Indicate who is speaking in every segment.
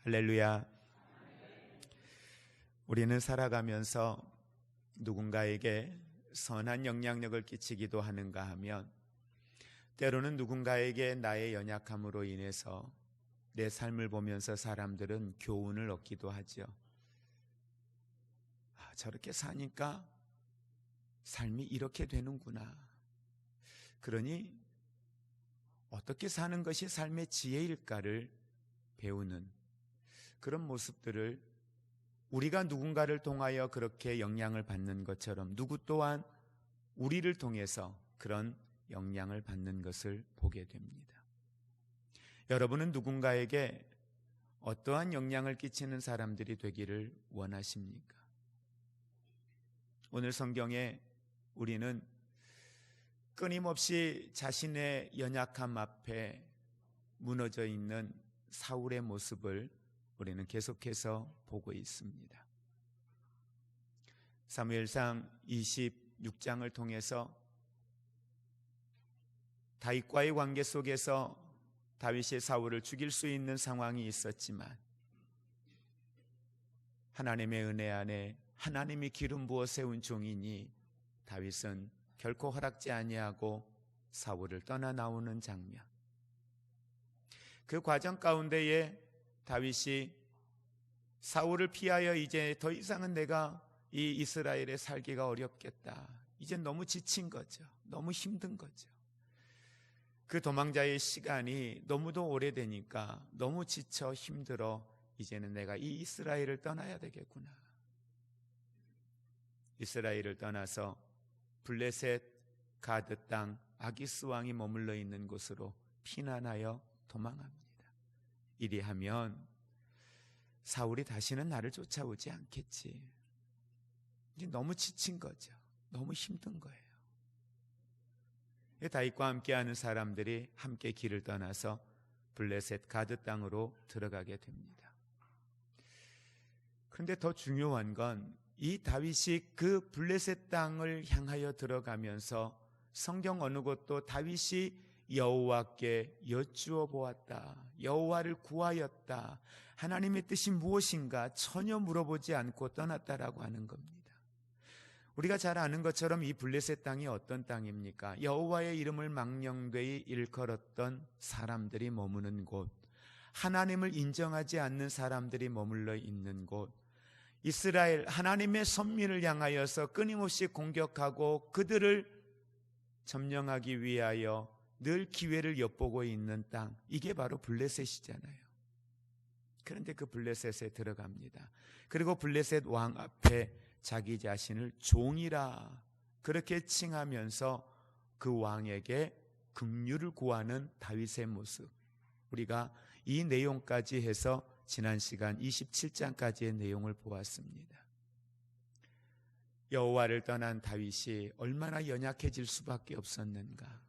Speaker 1: 할렐루야. 우리는 살아가면서 누군가에게 선한 영향력을 끼치기도 하는가 하면 때로는 누군가에게 나의 연약함으로 인해서 내 삶을 보면서 사람들은 교훈을 얻기도 하죠. 저렇게 사니까 삶이 이렇게 되는구나. 그러니 어떻게 사는 것이 삶의 지혜일까를 배우는 그런 모습들을 우리가 누군가를 통하여 그렇게 영향을 받는 것처럼 누구 또한 우리를 통해서 그런 영향을 받는 것을 보게 됩니다. 여러분은 누군가에게 어떠한 영향을 끼치는 사람들이 되기를 원하십니까? 오늘 성경에 우리는 끊임없이 자신의 연약함 앞에 무너져 있는 사울의 모습을 우리는 계속해서 보고 있습니다. 사무엘상 26장을 통해서 다윗과의 관계 속에서 다윗이 사울을 죽일 수 있는 상황이 있었지만 하나님의 은혜 안에 하나님이 기름 부어 세운 종이니 다윗은 결코 허락지 아니하고 사울을 떠나 나오는 장면. 그 과정 가운데에 다윗이 사울을 피하여 이제 더 이상은 내가 이 이스라엘에 살기가 어렵겠다. 이제 너무 지친 거죠. 너무 힘든 거죠. 그 도망자의 시간이 너무도 오래되니까 너무 지쳐 힘들어 이제는 내가 이 이스라엘을 떠나야 되겠구나. 이스라엘을 떠나서 블레셋 가드 땅 아기스 왕이 머물러 있는 곳으로 피난하여 도망합니다. 이리 하면 사울이 다시는 나를 쫓아오지 않겠지. 이제 너무 지친 거죠. 너무 힘든 거예요. 다윗과 함께하는 사람들이 함께 길을 떠나서 블레셋 가드 땅으로 들어가게 됩니다. 그런데 더 중요한 건 이 다윗이 그 블레셋 땅을 향하여 들어가면서 성경 어느 곳도 다윗이 여호와께 여쭈어 보았다. 여호와를 구하였다. 하나님의 뜻이 무엇인가 전혀 물어보지 않고 떠났다라고 하는 겁니다. 우리가 잘 아는 것처럼 이 블레셋 땅이 어떤 땅입니까? 여호와의 이름을 망령되이 일컬었던 사람들이 머무는 곳, 하나님을 인정하지 않는 사람들이 머물러 있는 곳, 이스라엘 하나님의 선민을 향하여서 끊임없이 공격하고 그들을 점령하기 위하여 늘 기회를 엿보고 있는 땅, 이게 바로 블레셋이잖아요. 그런데 그 블레셋에 들어갑니다. 그리고 블레셋 왕 앞에 자기 자신을 종이라 그렇게 칭하면서 그 왕에게 긍휼을 구하는 다윗의 모습, 우리가 이 내용까지 해서 지난 시간 27장까지의 내용을 보았습니다. 여호와를 떠난 다윗이 얼마나 연약해질 수밖에 없었는가.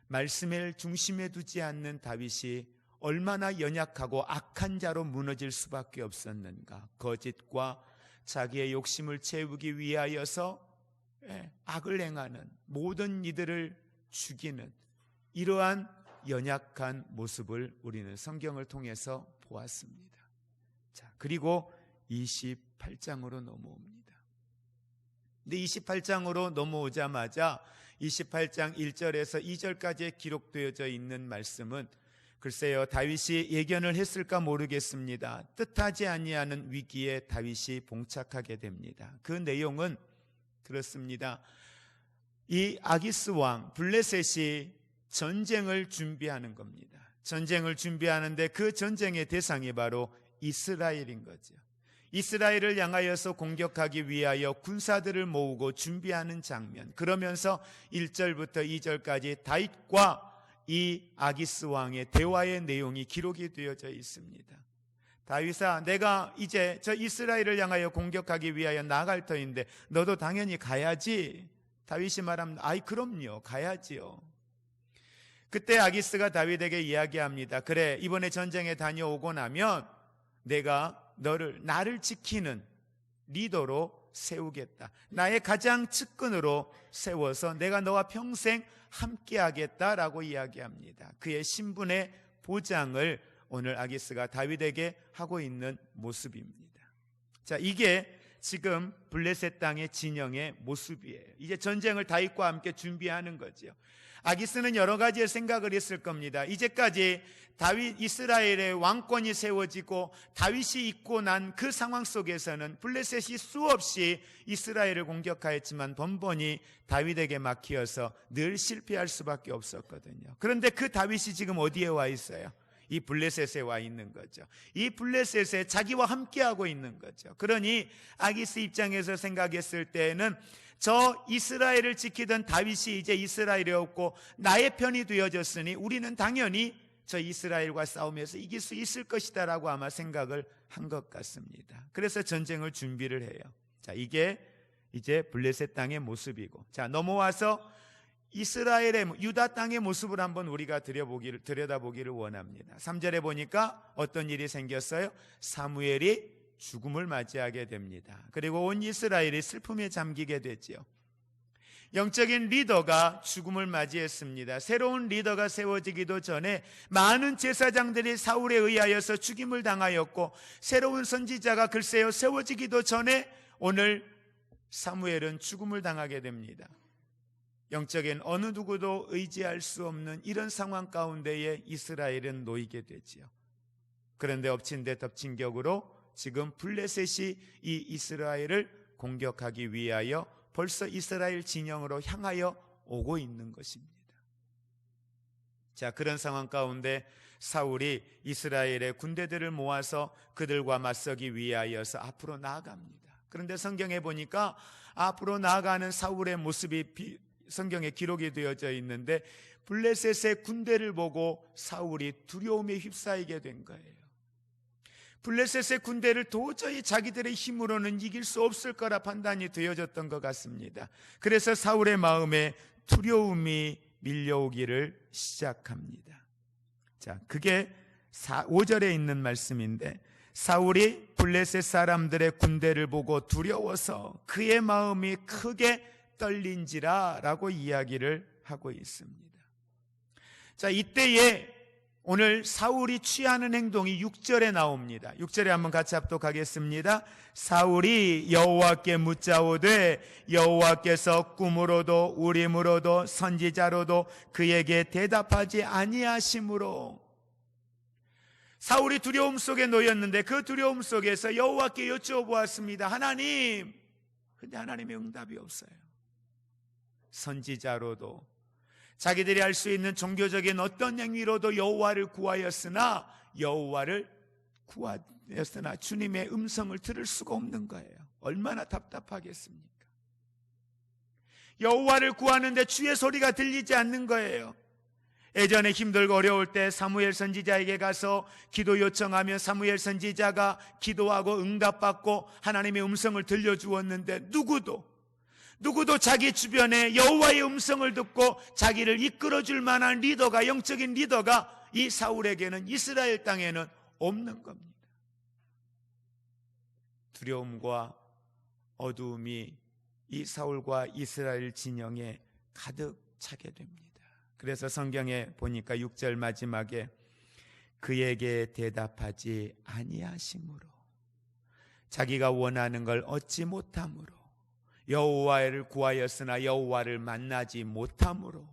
Speaker 1: 말씀을 중심에 두지 않는 다윗이 얼마나 연약하고 악한 자로 무너질 수밖에 없었는가. 거짓과 자기의 욕심을 채우기 위하여서 악을 행하는 모든 이들을 죽이는 이러한 연약한 모습을 우리는 성경을 통해서 보았습니다. 자, 그리고 28장으로 넘어옵니다. 근데 28장으로 넘어오자마자 28장 1절에서 2절까지 기록되어져 있는 말씀은 글쎄요, 다윗이 예견을 했을까 모르겠습니다. 뜻하지 아니하는 위기에 다윗이 봉착하게 됩니다. 그 내용은 그렇습니다. 이 아기스 왕 블레셋이 전쟁을 준비하는 겁니다. 전쟁을 준비하는데 그 전쟁의 대상이 바로 이스라엘인 거죠. 이스라엘을 향하여서 공격하기 위하여 군사들을 모으고 준비하는 장면. 그러면서 1절부터 2절까지 다윗과 이 아기스 왕의 대화의 내용이 기록이 되어져 있습니다. 다윗아, 내가 이제 저 이스라엘을 향하여 공격하기 위하여 나갈 터인데 너도 당연히 가야지. 다윗이 말하면 아이 그럼요, 가야지요. 그때 아기스가 다윗에게 이야기합니다. 그래, 이번에 전쟁에 다녀오고 나면 내가 나를 지키는 리더로 세우겠다. 나의 가장 측근으로 세워서 내가 너와 평생 함께하겠다라고 이야기합니다. 그의 신분의 보장을 오늘 아기스가 다윗에게 하고 있는 모습입니다. 자, 이게 지금 블레셋 땅의 진영의 모습이에요. 이제 전쟁을 다윗과 함께 준비하는 거죠. 아기스는 여러 가지의 생각을 했을 겁니다. 이제까지 다윗 이스라엘의 왕권이 세워지고 다윗이 있고 난 그 상황 속에서는 블레셋이 수없이 이스라엘을 공격하였지만 번번이 다윗에게 막히어서 늘 실패할 수밖에 없었거든요. 그런데 그 다윗이 지금 어디에 와 있어요? 이 블레셋에 와 있는 거죠. 이 블레셋에 자기와 함께하고 있는 거죠. 그러니 아기스 입장에서 생각했을 때는 저 이스라엘을 지키던 다윗이 이제 이스라엘이 없고 나의 편이 되어졌으니 우리는 당연히 저 이스라엘과 싸우면서 이길 수 있을 것이다 라고 아마 생각을 한 것 같습니다. 그래서 전쟁을 준비를 해요. 자, 이게 이제 블레셋 땅의 모습이고, 자, 넘어와서 이스라엘의 유다 땅의 모습을 한번 우리가 들여다보기를 원합니다. 3절에 보니까 어떤 일이 생겼어요? 사무엘이 죽음을 맞이하게 됩니다. 그리고 온 이스라엘이 슬픔에 잠기게 되지요. 영적인 리더가 죽음을 맞이했습니다. 새로운 리더가 세워지기도 전에 많은 제사장들이 사울에 의하여서 죽임을 당하였고, 새로운 선지자가 글쎄요 세워지기도 전에 오늘 사무엘은 죽음을 당하게 됩니다. 영적인 어느 누구도 의지할 수 없는 이런 상황 가운데에 이스라엘은 놓이게 되지요. 그런데 엎친 데 덮친 격으로 지금 블레셋이 이 이스라엘을 공격하기 위하여 벌써 이스라엘 진영으로 향하여 오고 있는 것입니다. 자, 그런 상황 가운데 사울이 이스라엘의 군대들을 모아서 그들과 맞서기 위하여서 앞으로 나아갑니다. 그런데 성경에 보니까 앞으로 나아가는 사울의 모습이 성경에 기록이 되어져 있는데, 블레셋의 군대를 보고 사울이 두려움에 휩싸이게 된 거예요. 블레셋의 군대를 도저히 자기들의 힘으로는 이길 수 없을 거라 판단이 되어졌던 것 같습니다. 그래서 사울의 마음에 두려움이 밀려오기를 시작합니다. 자, 그게 5절에 있는 말씀인데, 사울이 블레셋 사람들의 군대를 보고 두려워서 그의 마음이 크게 떨린지라 라고 이야기를 하고 있습니다. 자, 이때에 오늘 사울이 취하는 행동이 6절에 나옵니다. 6절에 한번 같이 합독하겠습니다. 사울이 여호와께 묻자오되 여호와께서 꿈으로도 우림으로도 선지자로도 그에게 대답하지 아니하심으로, 사울이 두려움 속에 놓였는데 그 두려움 속에서 여호와께 여쭈어보았습니다. 하나님. 근데 하나님의 응답이 없어요. 선지자로도, 자기들이 할 수 있는 종교적인 어떤 행위로도 여호와를 구하였으나 주님의 음성을 들을 수가 없는 거예요. 얼마나 답답하겠습니까? 여호와를 구하는데 주의 소리가 들리지 않는 거예요. 예전에 힘들고 어려울 때 사무엘 선지자에게 가서 기도 요청하면 사무엘 선지자가 기도하고 응답받고 하나님의 음성을 들려주었는데, 누구도 자기 주변에 여호와의 음성을 듣고 자기를 이끌어줄 만한 리더가, 영적인 리더가 이 사울에게는, 이스라엘 땅에는 없는 겁니다. 두려움과 어두움이 이 사울과 이스라엘 진영에 가득 차게 됩니다. 그래서 성경에 보니까 6절 마지막에 그에게 대답하지 아니하심으로, 자기가 원하는 걸 얻지 못함으로, 여호와를 구하였으나 여호와를 만나지 못함으로,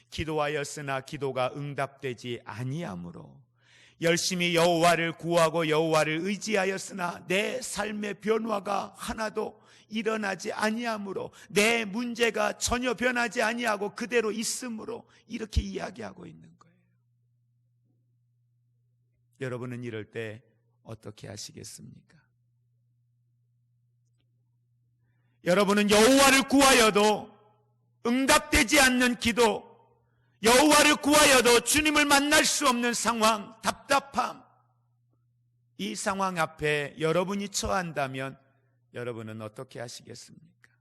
Speaker 1: 기도하였으나 기도가 응답되지 아니함으로, 열심히 여호와를 구하고 여호와를 의지하였으나 내 삶의 변화가 하나도 일어나지 아니함으로, 내 문제가 전혀 변하지 아니하고 그대로 있으므로, 이렇게 이야기하고 있는 거예요. 여러분은 이럴 때 어떻게 하시겠습니까? 여러분은 여호와를 구하여도 응답되지 않는 기도, 여호와를 구하여도 주님을 만날 수 없는 상황, 답답함, 이 상황 앞에 여러분이 처한다면 여러분은 어떻게 하시겠습니까?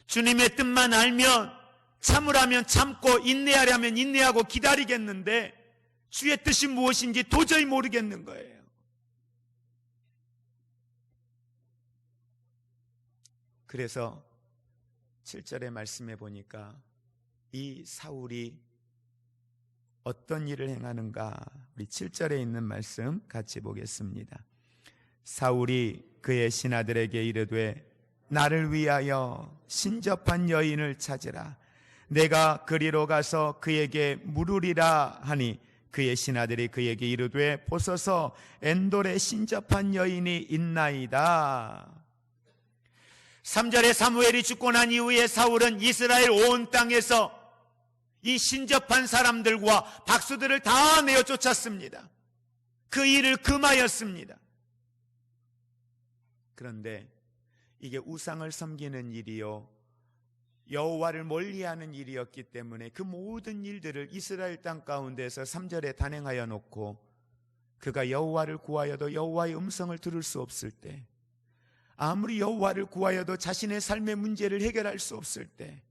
Speaker 1: 주님의 뜻만 알면, 참으라면 참고 인내하려면 인내하고 기다리겠는데 주의 뜻이 무엇인지 도저히 모르겠는 거예요. 그래서 7절의 말씀에 보니까 이 사울이 어떤 일을 행하는가? 우리 7절에 있는 말씀 같이 보겠습니다. 사울이 그의 신하들에게 이르되 나를 위하여 신접한 여인을 찾으라. 내가 그리로 가서 그에게 물으리라 하니 그의 신하들이 그에게 이르되 보소서 엔돌에 신접한 여인이 있나이다. 3절에 사무엘이 죽고 난 이후에 사울은 이스라엘 온 땅에서 이 신접한 사람들과 박수들을 다 내어 쫓았습니다. 그 일을 금하였습니다. 그런데 이게 우상을 섬기는 일이요 여호와를 멀리하는 일이었기 때문에 그 모든 일들을 이스라엘 땅 가운데서 3절에 단행하여 놓고 그가 여호와를 구하여도 여호와의 음성을 들을 수 없을 때, 아무리 여호와를 구하여도 자신의 삶의 문제를 해결할 수 없을 때,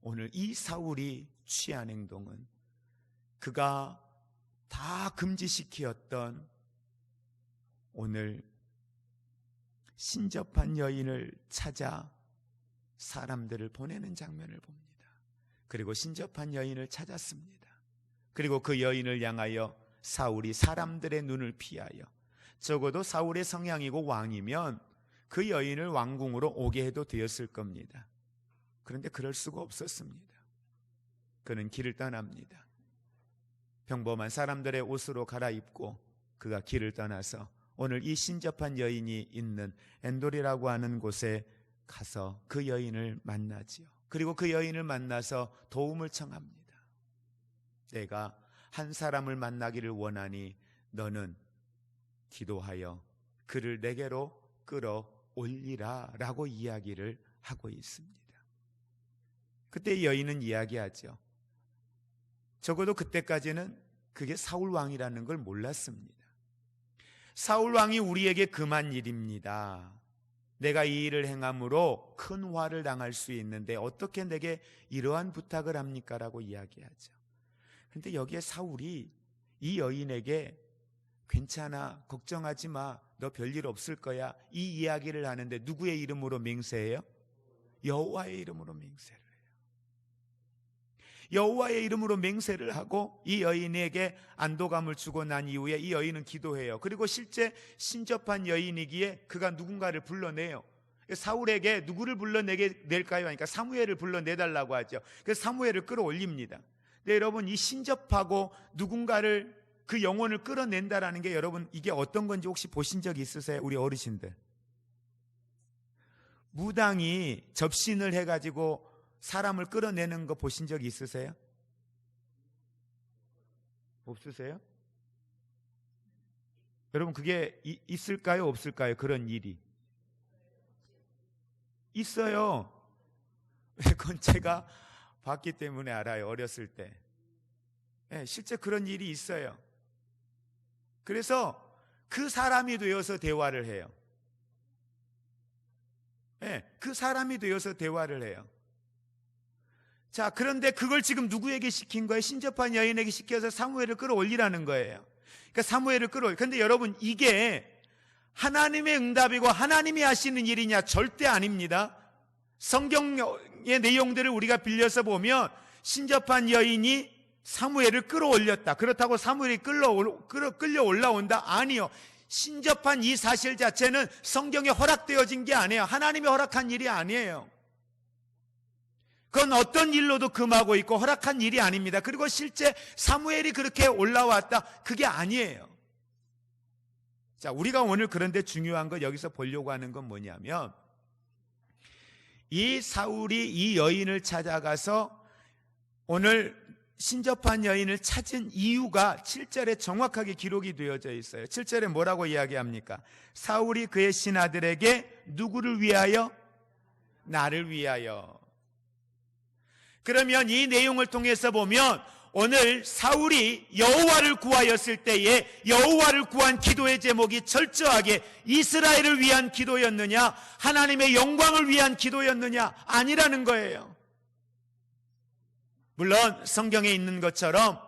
Speaker 1: 오늘 이 사울이 취한 행동은 그가 다 금지시키었던 오늘 신접한 여인을 찾아 사람들을 보내는 장면을 봅니다. 그리고 신접한 여인을 찾았습니다. 그리고 그 여인을 향하여 사울이 사람들의 눈을 피하여, 적어도 사울의 성향이고 왕이면 그 여인을 왕궁으로 오게 해도 되었을 겁니다. 그런데 그럴 수가 없었습니다. 그는 길을 떠납니다. 평범한 사람들의 옷으로 갈아입고 그가 길을 떠나서 오늘 이 신접한 여인이 있는 엔돌이라고 하는 곳에 가서 그 여인을 만나지요. 그리고 그 여인을 만나서 도움을 청합니다. 내가 한 사람을 만나기를 원하니 너는 기도하여 그를 내게로 끌어올리라 라고 이야기를 하고 있습니다. 그때 여인은 이야기하죠. 적어도 그때까지는 그게 사울 왕이라는 걸 몰랐습니다. 사울 왕이 우리에게 금한 일입니다. 내가 이 일을 행함으로 큰 화를 당할 수 있는데 어떻게 내게 이러한 부탁을 합니까? 라고 이야기하죠. 그런데 여기에 사울이 이 여인에게 괜찮아, 걱정하지 마, 너 별일 없을 거야, 이 이야기를 하는데 누구의 이름으로 맹세해요? 여호와의 이름으로 맹세를 해요. 여호와의 이름으로 맹세를 하고 이 여인에게 안도감을 주고 난 이후에 이 여인은 기도해요. 그리고 실제 신접한 여인이기에 그가 누군가를 불러내요. 사울에게 누구를 불러내게 낼까요? 하니까 사무엘을 불러내달라고 하죠. 그래서 사무엘을 끌어올립니다. 근데 여러분, 이 신접하고 누군가를, 그 영혼을 끌어낸다라는 게 여러분 이게 어떤 건지 혹시 보신 적 있으세요? 우리 어르신들. 무당이 접신을 해가지고 사람을 끌어내는 거 보신 적 있으세요? 없으세요? 여러분, 그게 있을까요? 없을까요? 그런 일이 있어요. 그건 제가 봤기 때문에 알아요. 어렸을 때. 네, 실제 그런 일이 있어요. 그래서 그 사람이 되어서 대화를 해요. 네, 그 사람이 되어서 대화를 해요. 자, 그런데 그걸 지금 누구에게 시킨 거예요? 신접한 여인에게 시켜서 사무엘을 끌어올리라는 거예요. 그러니까 사무엘을 그런데 여러분, 이게 하나님의 응답이고 하나님이 하시는 일이냐? 절대 아닙니다. 성경의 내용들을 우리가 빌려서 보면 신접한 여인이 사무엘을 끌어올렸다. 그렇다고 사무엘이 끌려 올라온다? 아니요. 신접한 이 사실 자체는 성경에 허락되어진 게 아니에요. 하나님이 허락한 일이 아니에요. 그건 어떤 일로도 금하고 있고 허락한 일이 아닙니다. 그리고 실제 사무엘이 그렇게 올라왔다, 그게 아니에요. 자, 우리가 오늘 그런데 중요한 거 여기서 보려고 하는 건 뭐냐면, 이 사울이 이 여인을 찾아가서 오늘 신접한 여인을 찾은 이유가 7절에 정확하게 기록이 되어져 있어요. 7절에 뭐라고 이야기합니까? 사울이 그의 신하들에게 누구를 위하여? 나를 위하여. 그러면 이 내용을 통해서 보면 오늘 사울이 여호와를 구하였을 때에 여호와를 구한 기도의 제목이 철저하게 이스라엘을 위한 기도였느냐, 하나님의 영광을 위한 기도였느냐? 아니라는 거예요. 물론 성경에 있는 것처럼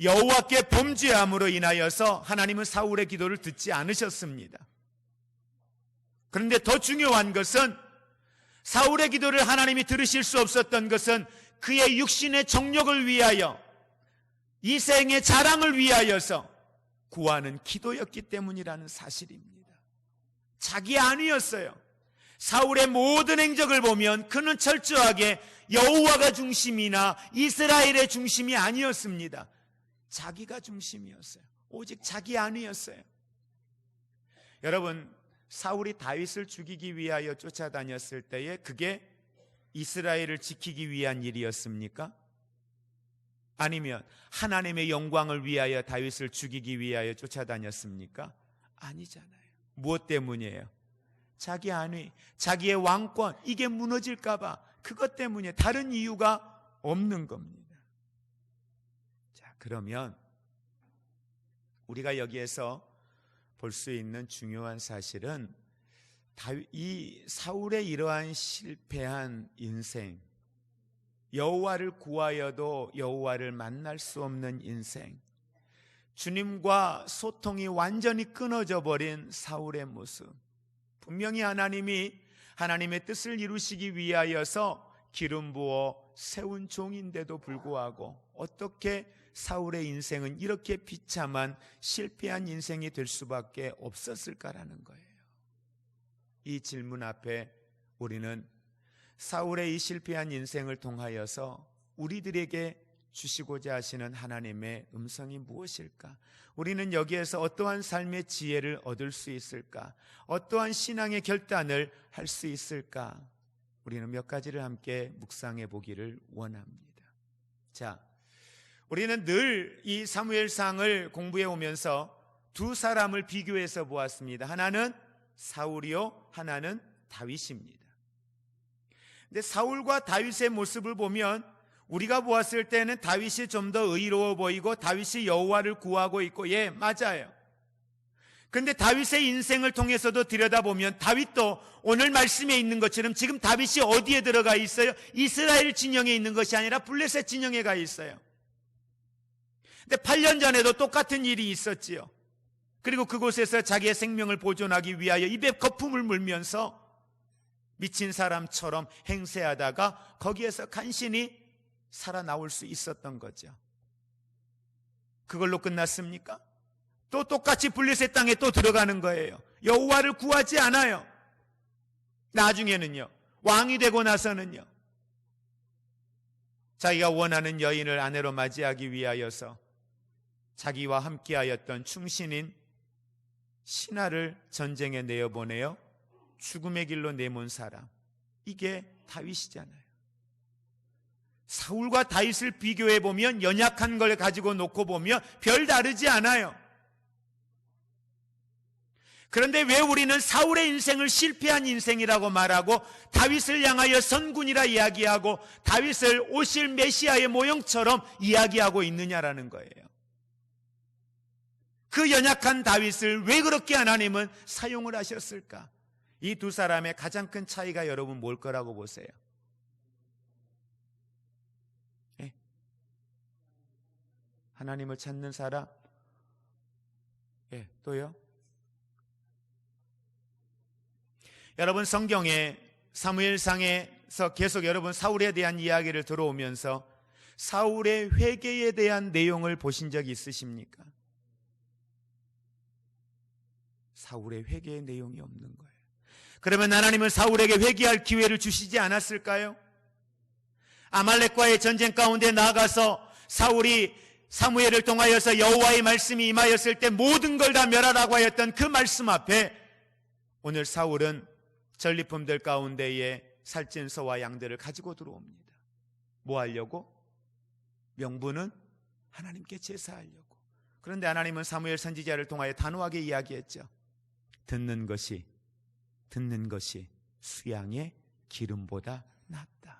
Speaker 1: 여호와께 범죄함으로 인하여서 하나님은 사울의 기도를 듣지 않으셨습니다. 그런데 더 중요한 것은 사울의 기도를 하나님이 들으실 수 없었던 것은 그의 육신의 정욕을 위하여, 이 생의 자랑을 위하여서 구하는 기도였기 때문이라는 사실입니다. 자기 안위였어요. 사울의 모든 행적을 보면 그는 철저하게 여호와가 중심이나 이스라엘의 중심이 아니었습니다. 자기가 중심이었어요. 오직 자기 안위였어요. 여러분, 사울이 다윗을 죽이기 위하여 쫓아다녔을 때에 그게 이스라엘을 지키기 위한 일이었습니까? 아니면 하나님의 영광을 위하여 다윗을 죽이기 위하여 쫓아다녔습니까? 아니잖아요. 무엇 때문이에요? 자기 안위, 자기의 왕권, 이게 무너질까 봐, 그것 때문에, 다른 이유가 없는 겁니다. 자, 그러면 우리가 여기에서 볼 수 있는 중요한 사실은 이 사울의 이러한 실패한 인생, 여호와를 구하여도 여호와를 만날 수 없는 인생, 주님과 소통이 완전히 끊어져 버린 사울의 모습, 분명히 하나님이 하나님의 뜻을 이루시기 위하여서 기름 부어 세운 종인데도 불구하고 어떻게 사울의 인생은 이렇게 비참한 실패한 인생이 될 수밖에 없었을까라는 거예요. 이 질문 앞에 우리는 사울의 이 실패한 인생을 통하여서 우리들에게 주시고자 하시는 하나님의 음성이 무엇일까? 우리는 여기에서 어떠한 삶의 지혜를 얻을 수 있을까? 어떠한 신앙의 결단을 할 수 있을까? 우리는 몇 가지를 함께 묵상해 보기를 원합니다. 자, 우리는 늘 이 사무엘상을 공부해 오면서 두 사람을 비교해서 보았습니다. 하나는 사울이요, 하나는 다윗입니다. 근데 사울과 다윗의 모습을 보면 우리가 보았을 때는 다윗이 좀 더 의로워 보이고 다윗이 여호와를 구하고 있고, 예, 맞아요. 근데 다윗의 인생을 통해서도 들여다보면 다윗도 오늘 말씀에 있는 것처럼 지금 다윗이 어디에 들어가 있어요? 이스라엘 진영에 있는 것이 아니라 블레셋 진영에 가 있어요. 근데 8년 전에도 똑같은 일이 있었지요. 그리고 그곳에서 자기의 생명을 보존하기 위하여 입에 거품을 물면서 미친 사람처럼 행세하다가 거기에서 간신히 살아나올 수 있었던 거죠. 그걸로 끝났습니까? 또 똑같이 블레셋 땅에 또 들어가는 거예요. 여호와를 구하지 않아요. 나중에는요, 왕이 되고 나서는요, 자기가 원하는 여인을 아내로 맞이하기 위하여서 자기와 함께하였던 충신인 신하를 전쟁에 내어보내어 죽음의 길로 내몬 사람, 이게 다윗이잖아요. 사울과 다윗을 비교해 보면 연약한 걸 가지고 놓고 보면 별 다르지 않아요. 그런데 왜 우리는 사울의 인생을 실패한 인생이라고 말하고 다윗을 향하여 선군이라 이야기하고 다윗을 오실 메시아의 모형처럼 이야기하고 있느냐라는 거예요. 그 연약한 다윗을 왜 그렇게 하나님은 사용을 하셨을까? 이 두 사람의 가장 큰 차이가 여러분 뭘 거라고 보세요? 네? 하나님을 찾는 사람? 네, 또요? 여러분, 성경에 사무엘상에서 계속 여러분 사울에 대한 이야기를 들어오면서 사울의 회개에 대한 내용을 보신 적이 있으십니까? 사울의 회개의 내용이 없는 거예요. 그러면 하나님은 사울에게 회개할 기회를 주시지 않았을까요? 아말렉과의 전쟁 가운데 나아가서 사울이 사무엘을 통하여서 여호와의 말씀이 임하였을 때 모든 걸 다 멸하라고 하였던 그 말씀 앞에 오늘 사울은 전리품들 가운데에 살찐 소와 양들을 가지고 들어옵니다. 뭐 하려고? 명분은 하나님께 제사하려고. 그런데 하나님은 사무엘 선지자를 통하여 단호하게 이야기했죠. 듣는 것이 수양의 기름보다 낫다.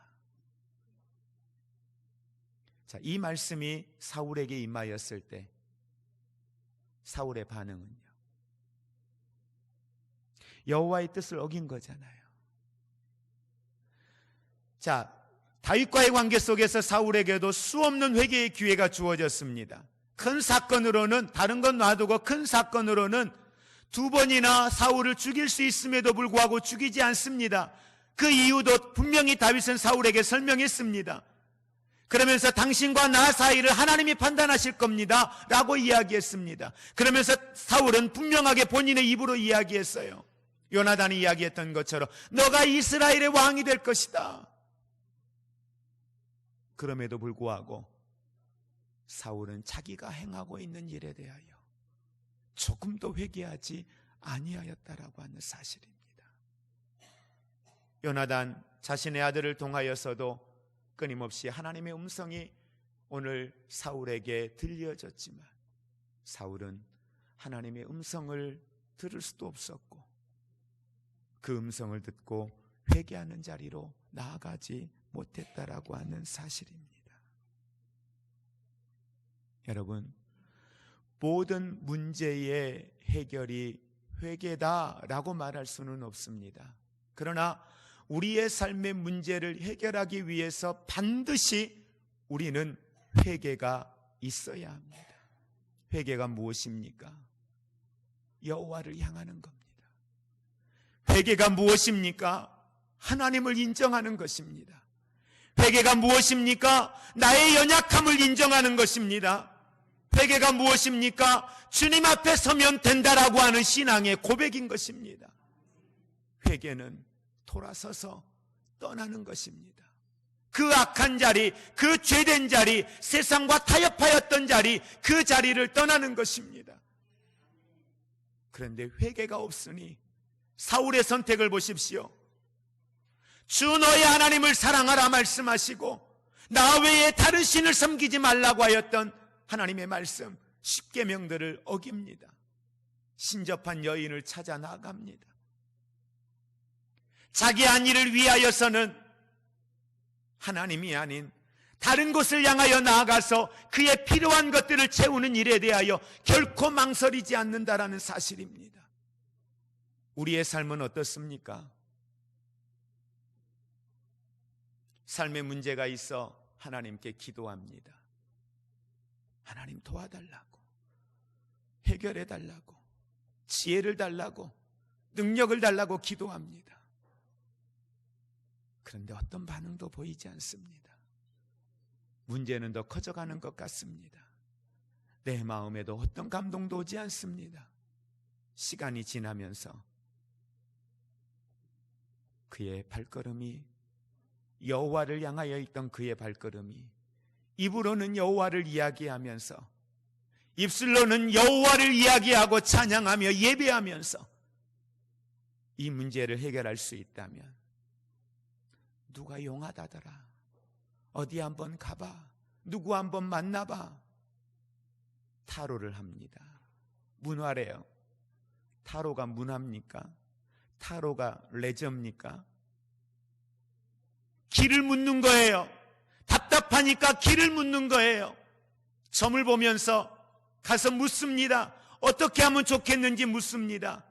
Speaker 1: 자, 이 말씀이 사울에게 임하였을 때 사울의 반응은요, 여호와의 뜻을 어긴 거잖아요. 자, 다윗과의 관계 속에서 사울에게도 수없는 회개의 기회가 주어졌습니다. 큰 사건으로는, 다른 건 놔두고 큰 사건으로는 두 번이나 사울을 죽일 수 있음에도 불구하고 죽이지 않습니다. 그 이유도 분명히 다윗은 사울에게 설명했습니다. 그러면서 당신과 나 사이를 하나님이 판단하실 겁니다 라고 이야기했습니다. 그러면서 사울은 분명하게 본인의 입으로 이야기했어요. 요나단이 이야기했던 것처럼 너가 이스라엘의 왕이 될 것이다. 그럼에도 불구하고 사울은 자기가 행하고 있는 일에 대하여 조금도 회개하지 아니하였다라고 하는 사실입니다. 요나단 자신의 아들을 통하여서도 끊임없이 하나님의 음성이 오늘 사울에게 들려졌지만 사울은 하나님의 음성을 들을 수도 없었고 그 음성을 듣고 회개하는 자리로 나아가지 못했다라고 하는 사실입니다. 여러분, 모든 문제의 해결이 회개다라고 말할 수는 없습니다. 그러나 우리의 삶의 문제를 해결하기 위해서 반드시 우리는 회개가 있어야 합니다. 회개가 무엇입니까? 여호와를 향하는 겁니다. 회개가 무엇입니까? 하나님을 인정하는 것입니다. 회개가 무엇입니까? 나의 연약함을 인정하는 것입니다. 회개가 무엇입니까? 주님 앞에 서면 된다라고 하는 신앙의 고백인 것입니다. 회개는 돌아서서 떠나는 것입니다. 그 악한 자리, 그 죄된 자리, 세상과 타협하였던 자리, 그 자리를 떠나는 것입니다. 그런데 회개가 없으니 사울의 선택을 보십시오. 주 너의 하나님을 사랑하라 말씀하시고 나 외에 다른 신을 섬기지 말라고 하였던 하나님의 말씀 10계명들을 어깁니다. 신접한 여인을 찾아 나갑니다. 자기 한 일을 위하여서는 하나님이 아닌 다른 곳을 향하여 나아가서 그의 필요한 것들을 채우는 일에 대하여 결코 망설이지 않는다라는 사실입니다. 우리의 삶은 어떻습니까? 삶의 문제가 있어 하나님께 기도합니다. 하나님 도와달라고, 해결해 달라고, 지혜를 달라고, 능력을 달라고 기도합니다. 그런데 어떤 반응도 보이지 않습니다. 문제는 더 커져가는 것 같습니다. 내 마음에도 어떤 감동도 오지 않습니다. 시간이 지나면서 그의 발걸음이, 여호와를 향하여 있던 그의 발걸음이 입으로는 여호와를 이야기하면서 입술로는 여호와를 이야기하고 찬양하며 예배하면서 이 문제를 해결할 수 있다면 누가 용하다더라, 어디 한번 가봐, 누구 한번 만나봐, 타로를 합니다. 문화래요. 타로가 문화입니까? 타로가 레저입니까? 길을 묻는 거예요. 답답하니까 길을 묻는 거예요. 점을 보면서 가서 묻습니다. 어떻게 하면 좋겠는지 묻습니다.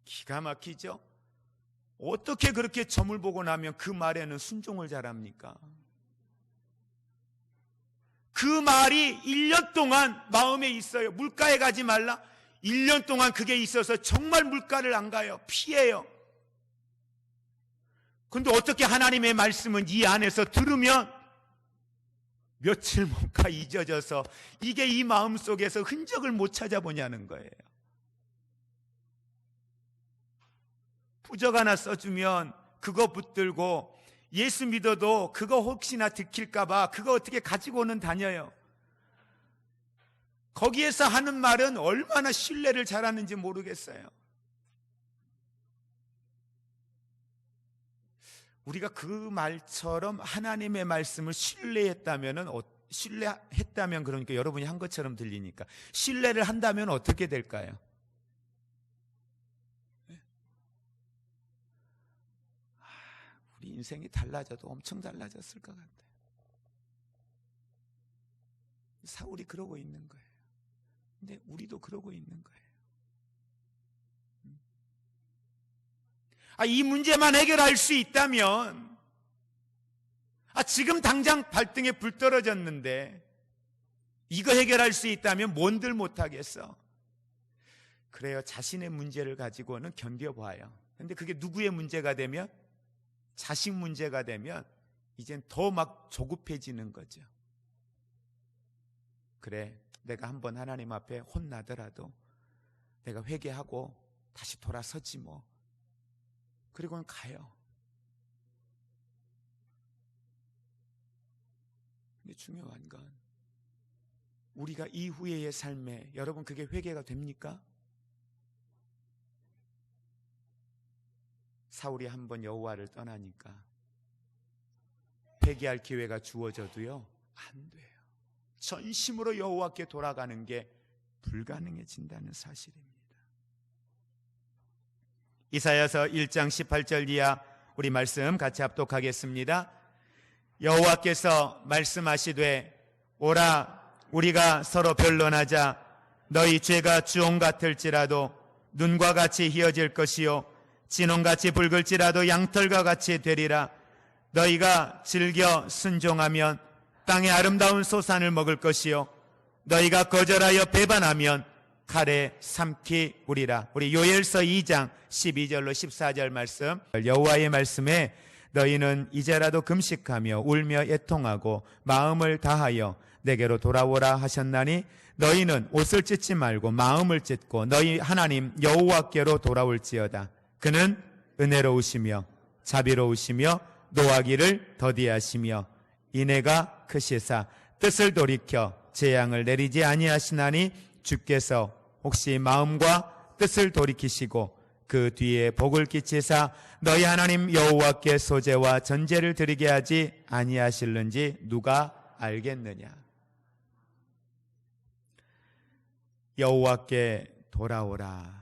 Speaker 1: 기가 막히죠? 어떻게 그렇게 점을 보고 나면 그 말에는 순종을 잘합니까? 그 말이 1년 동안 마음에 있어요. 물가에 가지 말라. 1년 동안 그게 있어서 정말 물가를 안 가요. 피해요. 그런데 어떻게 하나님의 말씀은 이 안에서 들으면 며칠 못 가 잊어져서 이게 이 마음속에서 흔적을 못 찾아보냐는 거예요. 부적 하나 써주면 그거 붙들고 예수 믿어도 그거 혹시나 들킬까봐 그거 어떻게 가지고는 다녀요. 거기에서 하는 말은 얼마나 신뢰를 잘하는지 모르겠어요. 우리가 그 말처럼 하나님의 말씀을 신뢰했다면 그러니까 여러분이 한 것처럼 들리니까 신뢰를 한다면 어떻게 될까요? 우리 인생이 달라져도 엄청 달라졌을 것 같아요. 사울이 그러고 있는 거예요. 근데 우리도 그러고 있는 거예요. 이 문제만 해결할 수 있다면, 지금 당장 발등에 불 떨어졌는데 이거 해결할 수 있다면 뭔들 못하겠어. 그래요. 자신의 문제를 가지고는 견뎌봐요. 근데 그게 누구의 문제가 되면, 자식 문제가 되면 이젠 더 막 조급해지는 거죠. 그래, 내가 한번 하나님 앞에 혼나더라도 내가 회개하고 다시 돌아서지 뭐. 그리고는 가요. 근데 중요한 건 우리가 이후의 삶에, 여러분 그게 회개가 됩니까? 사울이 한번 여호와를 떠나니까 회개할 기회가 주어져도요, 안 돼요. 전심으로 여호와께 돌아가는 게 불가능해진다는 사실입니다. 이사야서 1장 18절 이하 우리 말씀 같이 합독하겠습니다. 여호와께서 말씀하시되 오라 우리가 서로 변론하자. 너희 죄가 주홍 같을지라도 눈과 같이 희어질 것이요 진홍같이 붉을지라도 양털과 같이 되리라. 너희가 즐겨 순종하면 땅의 아름다운 소산을 먹을 것이요 너희가 거절하여 배반하면 칼에 삼키우리라. 우리 요엘서 2장 12절로 14절 말씀, 여호와의 말씀에 너희는 이제라도 금식하며 울며 애통하고 마음을 다하여 내게로 돌아오라 하셨나니 너희는 옷을 찢지 말고 마음을 찢고 너희 하나님 여호와께로 돌아올지어다. 그는 은혜로우시며 자비로우시며 노하기를 더디하시며 인애가 크시사 뜻을 돌이켜 재앙을 내리지 아니하시나니 주께서 혹시 마음과 뜻을 돌이키시고 그 뒤에 복을 끼치사 너희 하나님 여호와께 소제와 전제를 드리게 하지 아니하실는지 누가 알겠느냐. 여호와께 돌아오라.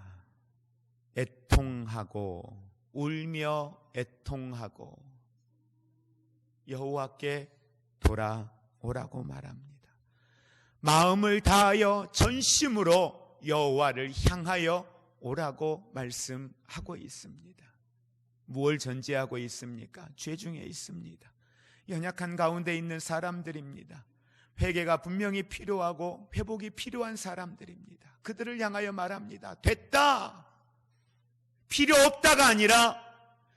Speaker 1: 애통하고 울며 애통하고 여호와께 돌아오라고 말합니다. 마음을 다하여 전심으로 여호와를 향하여 오라고 말씀하고 있습니다. 무엇을 전제하고 있습니까? 죄 중에 있습니다. 연약한 가운데 있는 사람들입니다. 회개가 분명히 필요하고 회복이 필요한 사람들입니다. 그들을 향하여 말합니다. 됐다! 필요 없다가 아니라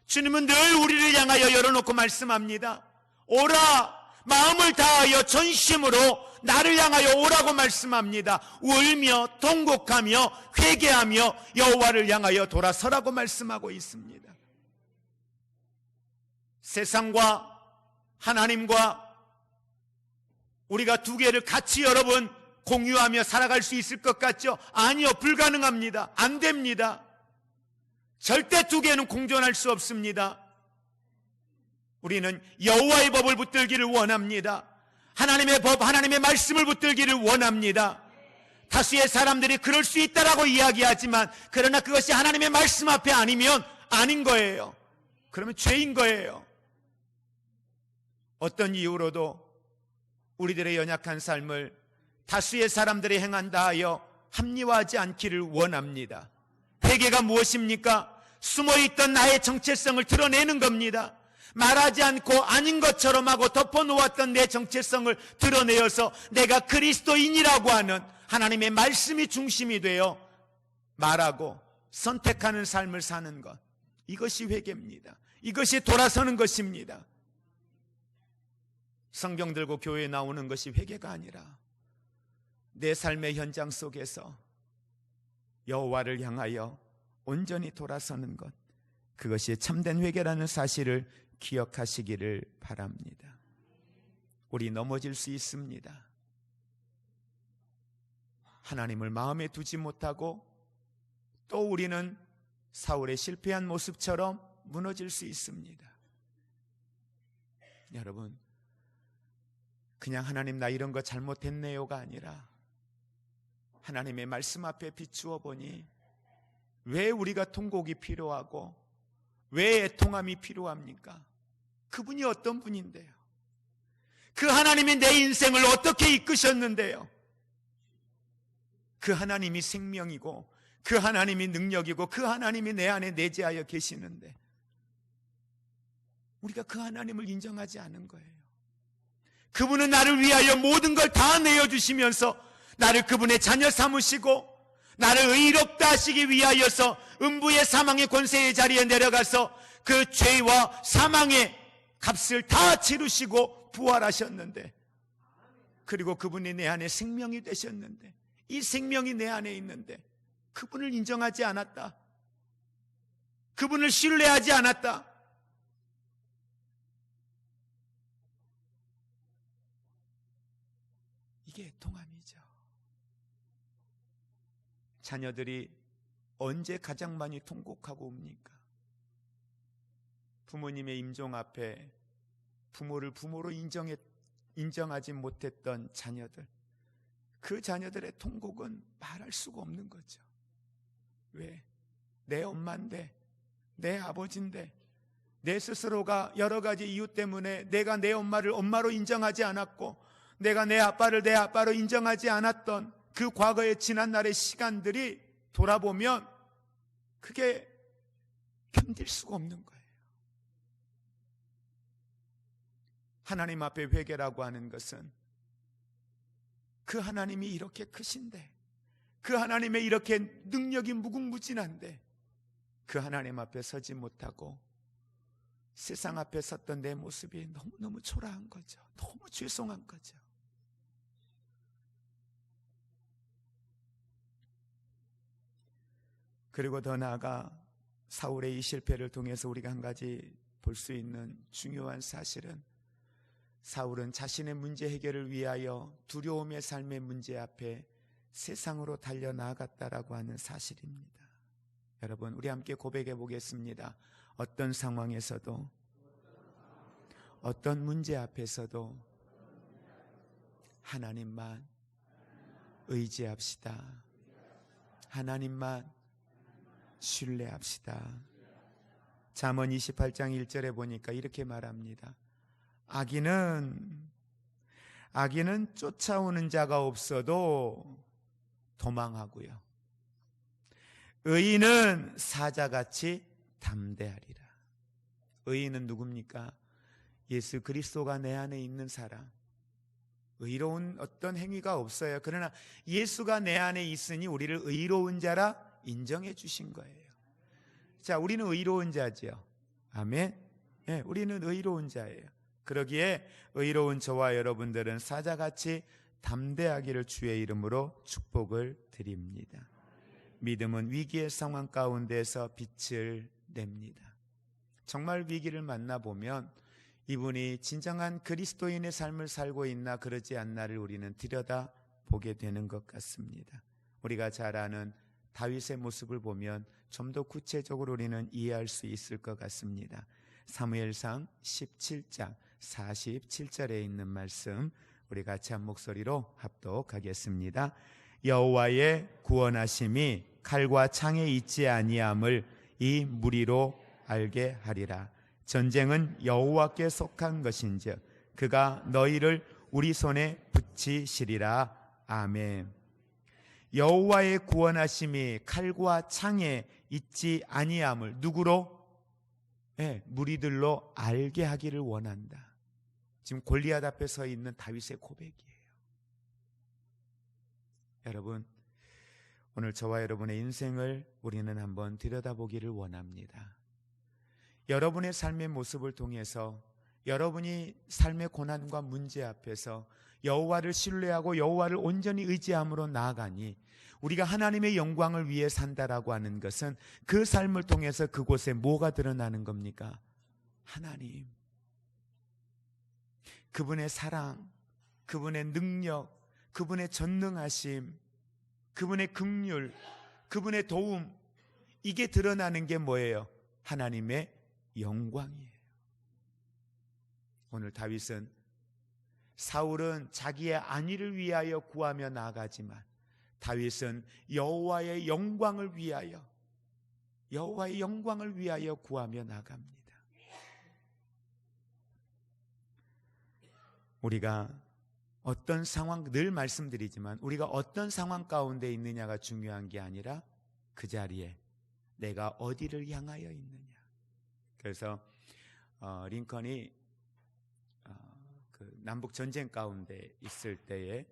Speaker 1: 주님은 늘 우리를 향하여 열어놓고 말씀합니다. 오라! 마음을 다하여 전심으로 나를 향하여 오라고 말씀합니다. 울며 통곡하며 회개하며 여호와를 향하여 돌아서라고 말씀하고 있습니다. 세상과 하나님과 우리가 두 개를 같이 여러분 공유하며 살아갈 수 있을 것 같죠? 아니요, 불가능합니다. 안 됩니다. 절대 두 개는 공존할 수 없습니다. 우리는 여호와의 법을 붙들기를 원합니다. 하나님의 법, 하나님의 말씀을 붙들기를 원합니다. 다수의 사람들이 그럴 수 있다라고 이야기하지만 그러나 그것이 하나님의 말씀 앞에 아니면 아닌 거예요. 그러면 죄인 거예요. 어떤 이유로도 우리들의 연약한 삶을 다수의 사람들이 행한다 하여 합리화하지 않기를 원합니다. 회개가 무엇입니까? 숨어있던 나의 정체성을 드러내는 겁니다. 말하지 않고 아닌 것처럼 하고 덮어놓았던 내 정체성을 드러내어서 내가 그리스도인이라고 하는 하나님의 말씀이 중심이 되어 말하고 선택하는 삶을 사는 것, 이것이 회개입니다. 이것이 돌아서는 것입니다. 성경 들고 교회에 나오는 것이 회개가 아니라 내 삶의 현장 속에서 여호와를 향하여 온전히 돌아서는 것, 그것이 참된 회개라는 사실을 기억하시기를 바랍니다. 우리 넘어질 수 있습니다. 하나님을 마음에 두지 못하고 또 우리는 사울의 실패한 모습처럼 무너질 수 있습니다. 여러분, 그냥 하나님 나 이런 거 잘못했네요가 아니라 하나님의 말씀 앞에 비추어 보니 왜 우리가 통곡이 필요하고 왜 애통함이 필요합니까? 그분이 어떤 분인데요? 그 하나님이 내 인생을 어떻게 이끄셨는데요? 그 하나님이 생명이고 그 하나님이 능력이고 그 하나님이 내 안에 내재하여 계시는데 우리가 그 하나님을 인정하지 않은 거예요. 그분은 나를 위하여 모든 걸 다 내어주시면서 나를 그분의 자녀 삼으시고 나를 의롭다 하시기 위하여서 음부의 사망의 권세의 자리에 내려가서 그 죄와 사망의 값을 다 치르시고 부활하셨는데, 그리고 그분이 내 안에 생명이 되셨는데, 이 생명이 내 안에 있는데 그분을 인정하지 않았다, 그분을 신뢰하지 않았다. 이게 통함이죠. 자녀들이 언제 가장 많이 통곡하고 옵니까? 부모님의 임종 앞에 부모를 부모로 인정하지 못했던 자녀들, 그 자녀들의 통곡은 말할 수가 없는 거죠. 왜? 내 엄마인데, 내 아버지인데, 내 스스로가 여러 가지 이유 때문에 내가 내 엄마를 엄마로 인정하지 않았고, 내가 내 아빠를 내 아빠로 인정하지 않았던 그 과거의 지난날의 시간들이 돌아보면 그게 견딜 수가 없는 거예요. 하나님 앞에 회개라고 하는 것은 그 하나님이 이렇게 크신데, 그 하나님의 이렇게 능력이 무궁무진한데 그 하나님 앞에 서지 못하고 세상 앞에 섰던 내 모습이 너무너무 초라한 거죠. 너무 죄송한 거죠. 그리고 더 나아가 사울의 이 실패를 통해서 우리가 한 가지 볼 수 있는 중요한 사실은, 사울은 자신의 문제 해결을 위하여 두려움의 삶의 문제 앞에 세상으로 달려나갔다라고 하는 사실입니다. 여러분, 우리 함께 고백해 보겠습니다. 어떤 상황에서도, 어떤 문제 앞에서도 하나님만 의지합시다. 하나님만 신뢰합시다. 잠언 28장 1절에 보니까 이렇게 말합니다. 악인은 쫓아오는 자가 없어도 도망하고요, 의인은 사자같이 담대하리라. 의인은 누굽니까? 예수 그리스도가 내 안에 있는 사람. 의로운 어떤 행위가 없어요. 그러나 예수가 내 안에 있으니 우리를 의로운 자라 인정해 주신 거예요. 자, 우리는 의로운 자죠. 아멘. 네, 우리는 의로운 자예요. 그러기에 의로운 저와 여러분들은 사자같이 담대하기를 주의 이름으로 축복을 드립니다. 믿음은 위기의 상황 가운데서 빛을 냅니다. 정말 위기를 만나보면 이분이 진정한 그리스도인의 삶을 살고 있나 그러지 않나를 우리는 들여다보게 되는 것 같습니다. 우리가 잘 아는 다윗의 모습을 보면 좀 더 구체적으로 우리는 이해할 수 있을 것 같습니다. 사무엘상 17장 47절에 있는 말씀, 우리 같이 한 목소리로 합독하겠습니다. 여호와의 구원하심이 칼과 창에 있지 아니함을 이 무리로 알게 하리라. 전쟁은 여호와께 속한 것인즉 그가 너희를 우리 손에 붙이시리라. 아멘. 여호와의 구원하심이 칼과 창에 있지 아니함을 누구로? 무리들로 알게 하기를 원한다. 지금 골리앗 앞에 서 있는 다윗의 고백이에요. 여러분, 오늘 저와 여러분의 인생을 우리는 한번 들여다보기를 원합니다. 여러분의 삶의 모습을 통해서 여러분이 삶의 고난과 문제 앞에서 여호와를 신뢰하고 여호와를 온전히 의지함으로 나아가니 우리가 하나님의 영광을 위해 산다라고 하는 것은 그 삶을 통해서 그곳에 뭐가 드러나는 겁니까? 하나님, 그분의 사랑, 그분의 능력, 그분의 전능하심, 그분의 긍휼, 그분의 도움, 이게 드러나는 게 뭐예요? 하나님의 영광이에요. 오늘 다윗은, 사울은 자기의 안위를 위하여 구하며 나아가지만 다윗은 여호와의 영광을 위하여 구하며 나갑니다. 우리가 어떤 상황, 늘 말씀드리지만 우리가 어떤 상황 가운데 있느냐가 중요한 게 아니라 그 자리에 내가 어디를 향하여 있느냐. 그래서 링컨이 그 남북 전쟁 가운데 있을 때에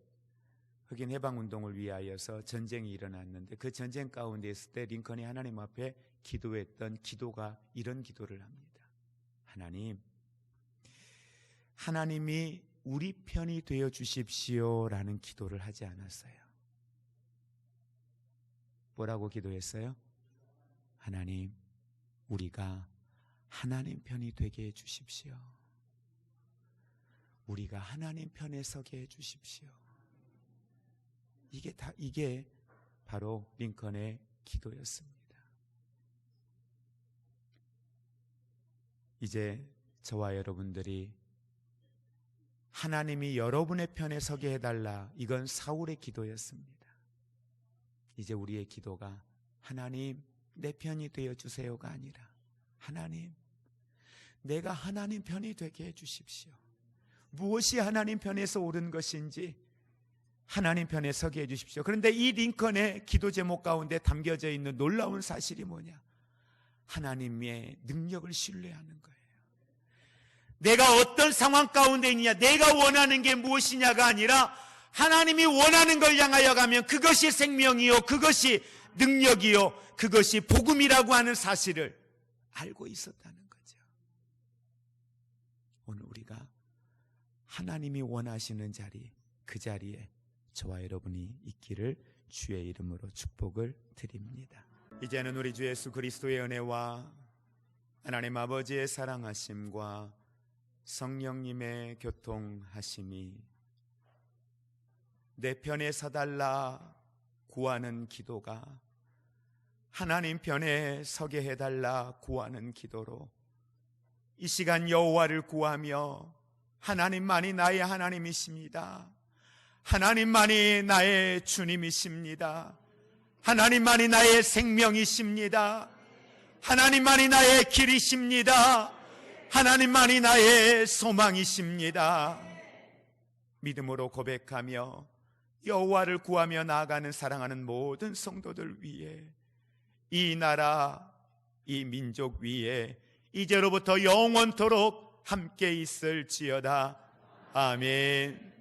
Speaker 1: 흑인 해방 운동을 위하여서 전쟁이 일어났는데, 그 전쟁 가운데 있을 때 링컨이 하나님 앞에 기도했던 기도가 이런 기도를 합니다. 하나님, 하나님이 우리 편이 되어 주십시오라는 기도를 하지 않았어요. 뭐라고 기도했어요? 하나님, 우리가 하나님 편이 되게 해 주십시오. 우리가 하나님 편에 서게 해 주십시오. 이게 바로 링컨의 기도였습니다. 이제 저와 여러분들이 하나님이 여러분의 편에 서게 해달라, 이건 사울의 기도였습니다. 이제 우리의 기도가 하나님 내 편이 되어 주세요가 아니라 하나님 내가 하나님 편이 되게 해주십시오. 무엇이 하나님 편에서 옳은 것인지 하나님 편에 서게 해주십시오. 그런데 이 링컨의 기도 제목 가운데 담겨져 있는 놀라운 사실이 뭐냐? 하나님의 능력을 신뢰하는 거예요. 내가 어떤 상황 가운데 있느냐, 내가 원하는 게 무엇이냐가 아니라 하나님이 원하는 걸 향하여 가면 그것이 생명이요, 그것이 능력이요, 그것이 복음이라고 하는 사실을 알고 있었다는 거죠. 오늘 우리가 하나님이 원하시는 자리, 그 자리에 저와 여러분이 있기를 주의 이름으로 축복을 드립니다. 이제는 우리 주 예수 그리스도의 은혜와 하나님 아버지의 사랑하심과 성령님의 교통하심이 내 편에 서달라 구하는 기도가 하나님 편에 서게 해달라 구하는 기도로 이 시간 여호와를 구하며 하나님만이 나의 하나님이십니다. 하나님만이 나의 주님이십니다. 하나님만이 나의 생명이십니다. 하나님만이 나의 길이십니다. 하나님만이 나의 소망이십니다. 믿음으로 고백하며 여호와를 구하며 나아가는 사랑하는 모든 성도들 위해 이 나라, 이 민족 위에 이제로부터 영원토록 함께 있을지어다. 아멘.